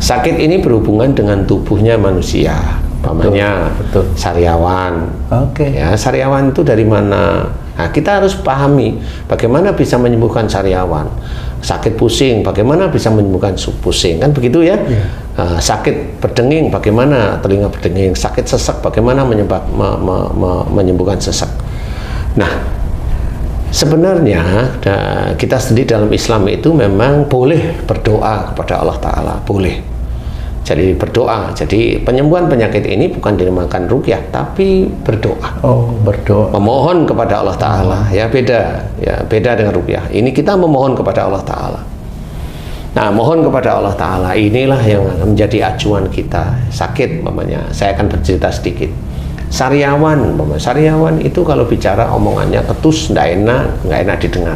Sakit ini berhubungan dengan tubuhnya manusia. Umpamanya sariawan. Ya, sariawan itu dari mana? Nah, kita harus pahami bagaimana bisa menyembuhkan sariawan. Sakit pusing, bagaimana bisa menyembuhkan pusing, kan begitu ya? Sakit berdenging, bagaimana telinga berdenging? Sakit sesak, bagaimana menyembuhkan sesak? Nah, sebenarnya kita sendiri dalam Islam itu memang boleh berdoa kepada Allah Ta'ala, boleh. Jadi berdoa, jadi penyembuhan penyakit ini bukan dinamakan ruqyah, tapi berdoa. Berdoa. Memohon kepada Allah Ta'ala, ya beda dengan ruqyah. Ini kita memohon kepada Allah Ta'ala. Nah, mohon kepada Allah Ta'ala, inilah yang menjadi acuan kita. Sakit, mamanya, saya akan bercerita sedikit. Sariawan, sariawan itu kalau bicara omongannya ketus, nggak enak didengar.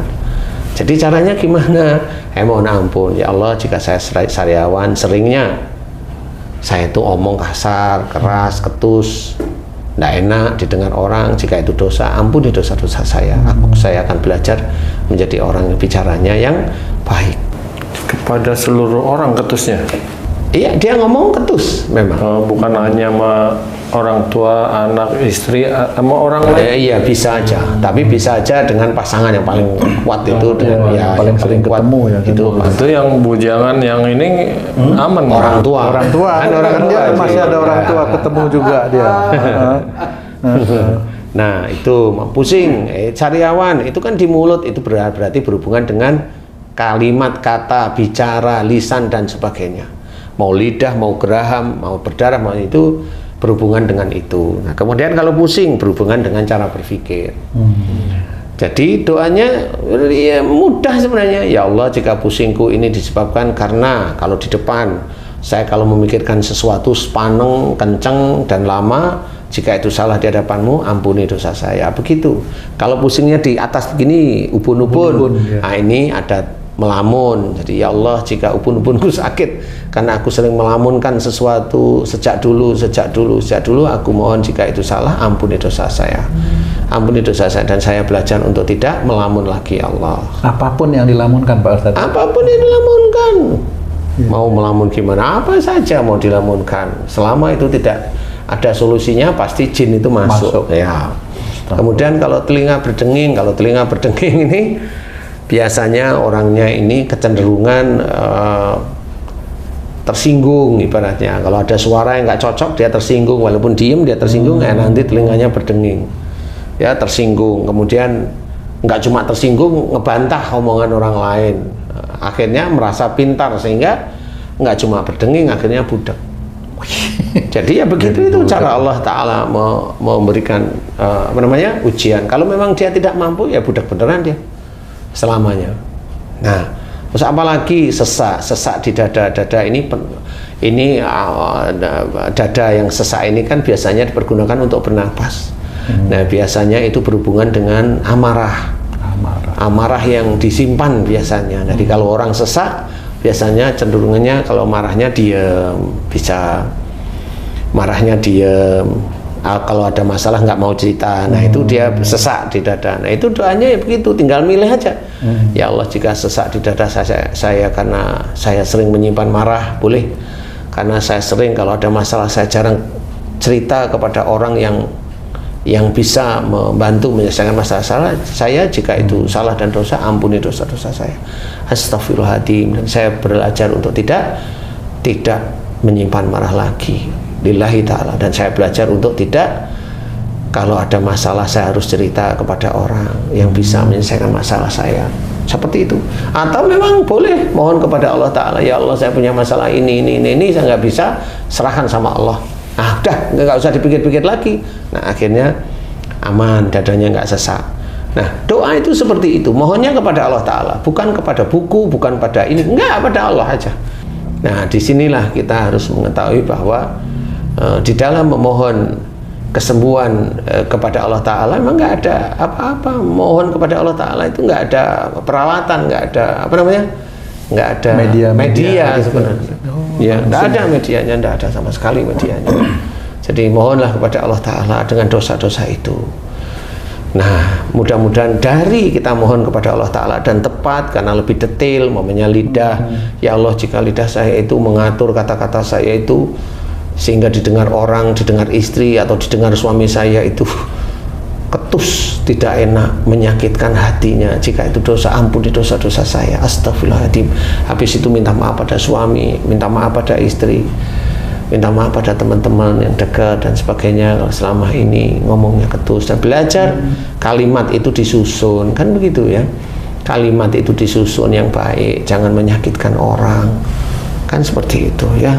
Jadi caranya gimana? Mohon ampun, ya Allah, jika saya sariawan, seringnya saya itu omong kasar, keras, ketus, tidak enak didengar orang. Jika itu dosa, ampuni dosa-dosa saya. Saya akan belajar menjadi orang yang bicaranya yang baik. Kepada seluruh orang ketusnya? Iya, dia ngomong ketus memang. Bukan hanya sama orang tua, anak, istri, sama orang lain? Iya, bisa aja. Tapi bisa aja dengan pasangan yang paling kuat itu, dengan paling sering ketemu ya. Itu yang bujangan yang ini aman. Orang tua. Orang tua. Kan orang tua masih ada orang tua ketemu juga dia. Nah, itu pusing, sariawan itu kan di mulut, itu berarti berhubungan dengan kalimat, kata, bicara, lisan dan sebagainya. Mau lidah, mau geraham, mau berdarah, mau itu berhubungan dengan itu. Nah, kemudian kalau pusing berhubungan dengan cara berpikir. Jadi doanya ya mudah sebenarnya. Ya Allah, jika pusingku ini disebabkan karena kalau di depan saya kalau memikirkan sesuatu sepaneng, kenceng dan lama, jika itu salah di hadapanmu, ampuni dosa saya. Begitu. Kalau pusingnya di atas begini, ubun-ubun, nah ini ada melamun. Jadi ya Allah, jika ubun-ubunku sakit karena aku sering melamunkan sesuatu sejak dulu aku mohon jika itu salah, ampuni dosa saya. Ampuni dosa saya, dan saya belajar untuk tidak melamun lagi ya Allah. Apapun yang dilamunkan Pak Ustadz. Apapun yang dilamunkan. Mau melamun gimana, apa saja mau dilamunkan. Selama itu tidak ada solusinya, pasti jin itu masuk. Ya. Kemudian kalau telinga berdenging ini biasanya orangnya ini kecenderungan tersinggung ibaratnya. Kalau ada suara yang nggak cocok, dia tersinggung, walaupun diem dia tersinggung, nanti telinganya berdenging, ya tersinggung. Kemudian nggak cuma tersinggung, ngebantah omongan orang lain, akhirnya merasa pintar sehingga nggak cuma berdenging, akhirnya budak. Jadi ya begitu itu cara Allah Ta'ala memberikan ujian. Kalau memang dia tidak mampu, ya budak beneran dia selamanya. Nah, terus apalagi sesak di dada ini dada yang sesak ini kan biasanya dipergunakan untuk bernapas. Nah, biasanya itu berhubungan dengan amarah yang disimpan biasanya. Jadi kalau orang sesak biasanya cenderungannya kalau marahnya diam, bisa marahnya diam. Kalau ada masalah nggak mau cerita, nah itu dia sesak di dada. Nah itu doanya ya begitu, tinggal milih aja. Ya Allah, jika sesak di dada saya karena saya sering menyimpan marah, boleh. Karena saya sering kalau ada masalah saya jarang cerita kepada orang yang bisa membantu menyelesaikan masalah saya. Jika itu salah dan dosa, ampuni dosa-dosa saya. Astagfirullahaladzim. Dan saya belajar untuk tidak menyimpan marah lagi. Lillahi ta'ala. Dan saya belajar untuk tidak, kalau ada masalah saya harus cerita kepada orang yang bisa menyelesaikan masalah saya, seperti itu. Atau memang boleh mohon kepada Allah Ta'ala, ya Allah saya punya masalah ini saya nggak bisa, serahkan sama Allah. Nah udah, nggak usah dipikir-pikir lagi. Nah akhirnya aman, dadanya nggak sesak. Nah doa itu seperti itu, mohonnya kepada Allah Ta'ala, bukan kepada buku, bukan pada ini, enggak, pada Allah aja. Nah disinilah kita harus mengetahui bahwa di dalam memohon kesembuhan kepada Allah Ta'ala memang nggak ada apa-apa. Mohon kepada Allah Ta'ala itu nggak ada peralatan, nggak ada nggak ada media sebenarnya. Ya, nggak ada medianya, nggak ada sama sekali medianya. Jadi mohonlah kepada Allah Ta'ala dengan dosa-dosa itu. Nah, mudah-mudahan dari kita mohon kepada Allah Ta'ala dan tepat karena lebih detail, momennya lidah. Ya Allah, jika lidah saya itu mengatur kata-kata saya itu sehingga didengar orang, didengar istri atau didengar suami saya itu ketus, tidak enak, menyakitkan hatinya, jika itu dosa, ampuni dosa-dosa saya, astagfirullahaladzim. Habis itu minta maaf pada suami, minta maaf pada istri, minta maaf pada teman-teman yang dekat dan sebagainya kalau selama ini ngomongnya ketus, dan belajar kalimat itu disusun, kan begitu ya, kalimat itu disusun yang baik, jangan menyakitkan orang, kan seperti itu ya.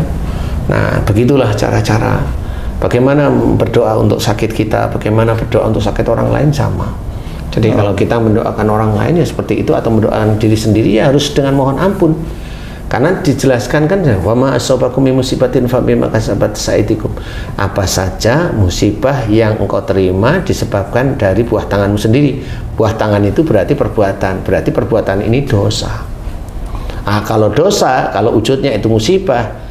Nah, begitulah cara-cara bagaimana berdoa untuk sakit kita, bagaimana berdoa untuk sakit orang lain sama. Jadi kalau kita mendoakan orang lain ya seperti itu, atau mendoakan diri sendiri ya harus dengan mohon ampun. Karena dijelaskan kan, wa ma asabakum min musibatin fa bima kasabat aydikum. Apa saja musibah yang engkau terima disebabkan dari buah tanganmu sendiri. Buah tangan itu berarti perbuatan. Berarti perbuatan ini dosa. Ah, kalau dosa, kalau wujudnya itu musibah,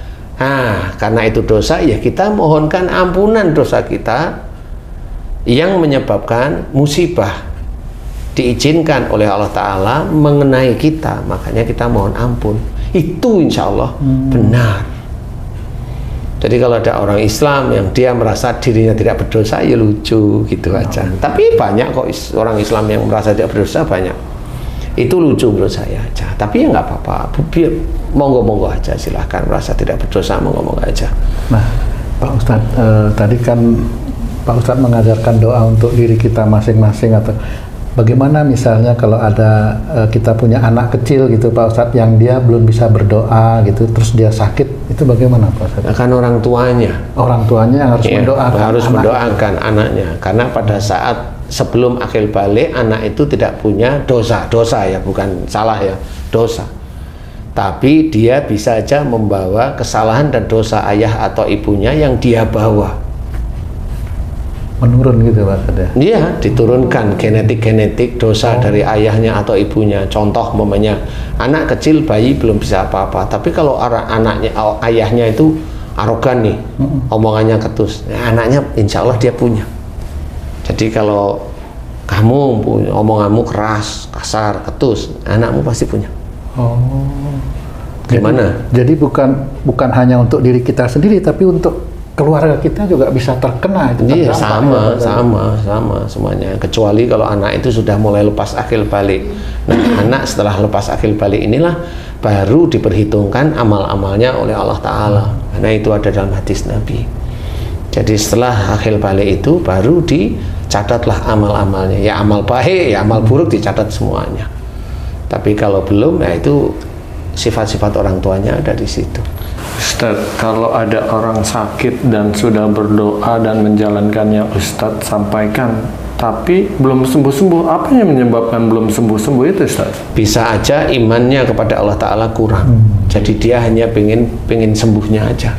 karena itu dosa, ya kita mohonkan ampunan dosa kita yang menyebabkan musibah diizinkan oleh Allah Ta'ala mengenai kita, makanya kita mohon ampun. Itu insya Allah benar. Jadi kalau ada orang Islam yang dia merasa dirinya tidak berdosa, ya lucu gitu aja. Tapi banyak kok orang Islam yang merasa tidak berdosa, banyak. Itu lucu menurut saya aja. Tapi ya nggak apa-apa, monggo-monggo aja, silahkan merasa tidak berdosa, monggo-monggo aja. Nah, Pak Ustadz, tadi kan Pak Ustadz mengajarkan doa untuk diri kita masing-masing, atau bagaimana misalnya kalau ada kita punya anak kecil gitu Pak Ustadz, yang dia belum bisa berdoa gitu, terus dia sakit, itu bagaimana Pak Ustadz? Kan orang tuanya yang harus mendoakan, harus mendoakan anaknya, karena pada saat sebelum akil balik, anak itu tidak punya dosa ya, bukan salah ya, dosa. Tapi dia bisa aja membawa kesalahan dan dosa ayah atau ibunya yang dia bawa. Menurun gitu Pak? Iya, diturunkan genetik dosa dari ayahnya atau ibunya. Contoh mamanya, anak kecil bayi belum bisa apa-apa, tapi kalau ayahnya itu arogan nih, omongannya ketus, anaknya insya Allah dia punya. Jadi kalau kamu punya omonganmu keras, kasar, ketus, anakmu pasti punya. Gimana? Jadi bukan hanya untuk diri kita sendiri, tapi untuk keluarga kita juga bisa terkena. Iya, sama semuanya. Kecuali kalau anak itu sudah mulai lepas akil balik. Nah, anak setelah lepas akil balik inilah baru diperhitungkan amal-amalnya oleh Allah Ta'ala. Karena itu ada dalam hadis Nabi. Jadi setelah akil balik itu baru dicatatlah amal-amalnya. Ya amal baik, ya amal buruk dicatat semuanya. Tapi kalau belum, ya itu sifat-sifat orang tuanya ada di situ. Ustadz, kalau ada orang sakit dan sudah berdoa dan menjalankannya Ustadz sampaikan, tapi belum sembuh-sembuh, apa yang menyebabkan belum sembuh-sembuh itu Ustadz? Bisa aja imannya kepada Allah Ta'ala kurang. Jadi dia hanya pengen sembuhnya aja.